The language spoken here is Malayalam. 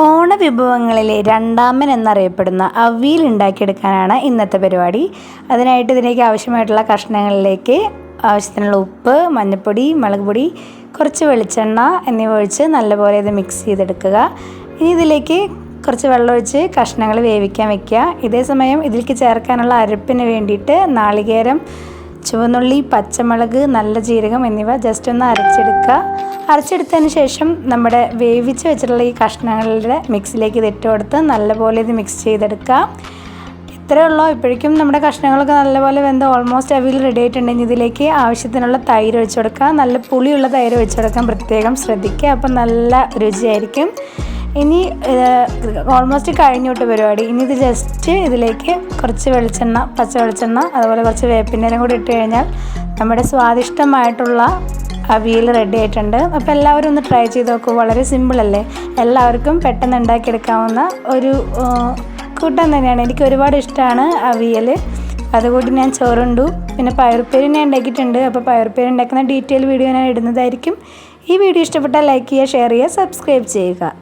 ഓണവിഭവങ്ങളിലെ രണ്ടാമൻ എന്നറിയപ്പെടുന്ന അവിയൽ ഉണ്ടാക്കിയെടുക്കാനാണ് ഇന്നത്തെ പരിപാടി. അതിനായിട്ട് ഇതിലേക്ക് ആവശ്യമായിട്ടുള്ള കഷ്ണങ്ങളിലേക്ക് ആവശ്യത്തിനുള്ള ഉപ്പ്, മഞ്ഞൾപ്പൊടി, മുളക് പൊടി, കുറച്ച് വെളിച്ചെണ്ണ എന്നിവ ഒഴിച്ച് നല്ലപോലെ ഇത് മിക്സ് ചെയ്തെടുക്കുക. ഇനി ഇതിലേക്ക് കുറച്ച് വെള്ളമൊഴിച്ച് കഷ്ണങ്ങൾ വേവിക്കാൻ വെക്കുക. ഇതേ സമയം ഇതിലേക്ക് ചേർക്കാനുള്ള അരപ്പിന് വേണ്ടിയിട്ട് നാളികേരം, ചുവന്നുള്ളി, പച്ചമുളക്, നല്ല ജീരകം എന്നിവ ജസ്റ്റ് ഒന്ന് അരച്ചെടുത്തതിന് ശേഷം നമ്മുടെ വേവിച്ച് വെച്ചിട്ടുള്ള ഈ കഷ്ണങ്ങളുടെ മിക്സിലേക്ക് ഇത് ഇട്ട് കൊടുത്ത് നല്ലപോലെ ഇത് മിക്സ് ചെയ്തെടുക്കുക. ഇത്രയേ ഉള്ളൂ. ഇപ്പോഴേക്കും നമ്മുടെ കഷ്ണങ്ങളൊക്കെ നല്ലപോലെ വെന്ത് ഓൾമോസ്റ്റ് അവിയൽ റെഡി ആയിട്ടുണ്ടെങ്കിൽ ഇതിലേക്ക് ആവശ്യത്തിനുള്ള തൈര് ഒഴിച്ച് കൊടുക്കുക. നല്ല പുളിയുള്ള തൈര് ഒഴിച്ച് കൊടുക്കാൻ പ്രത്യേകം ശ്രദ്ധിക്കുക. അപ്പം നല്ല രുചിയായിരിക്കും. ഇനി ഓൾമോസ്റ്റ് കഴിഞ്ഞോട്ട് പരിപാടി. ഇനി ഇത് ജസ്റ്റ് ഇതിലേക്ക് കുറച്ച് വെളിച്ചെണ്ണ, പച്ച വെളിച്ചെണ്ണ, അതുപോലെ കുറച്ച് വേപ്പിൻ്റെ ഇലയും കൂടി ഇട്ട് കഴിഞ്ഞാൽ നമ്മുടെ സ്വാദിഷ്ടമായിട്ടുള്ള അവിയൽ റെഡി ആയിട്ടുണ്ട്. അപ്പോൾ എല്ലാവരും ഒന്ന് ട്രൈ ചെയ്ത് നോക്കൂ. വളരെ സിമ്പിളല്ലേ, എല്ലാവർക്കും പെട്ടെന്ന് ഉണ്ടാക്കിയെടുക്കാവുന്ന ഒരു കൂട്ടാൻ തന്നെയാണ്. എനിക്ക് ഒരുപാട് ഇഷ്ടമാണ് അവിയൽ. അതുകൂടി ഞാൻ ചോറുണ്ടു. പിന്നെ പയറുപ്പേരി ഞാൻ ഉണ്ടാക്കിയിട്ടുണ്ട്. അപ്പോൾ പയറുപ്പേരി ഉണ്ടാക്കുന്ന ഡീറ്റെയിൽ വീഡിയോ ഞാൻ ഇടുന്നതായിരിക്കും. ഈ വീഡിയോ ഇഷ്ടപ്പെട്ടാൽ ലൈക്ക് ചെയ്യുക, ഷെയർ ചെയ്യുക, സബ്സ്ക്രൈബ് ചെയ്യുക.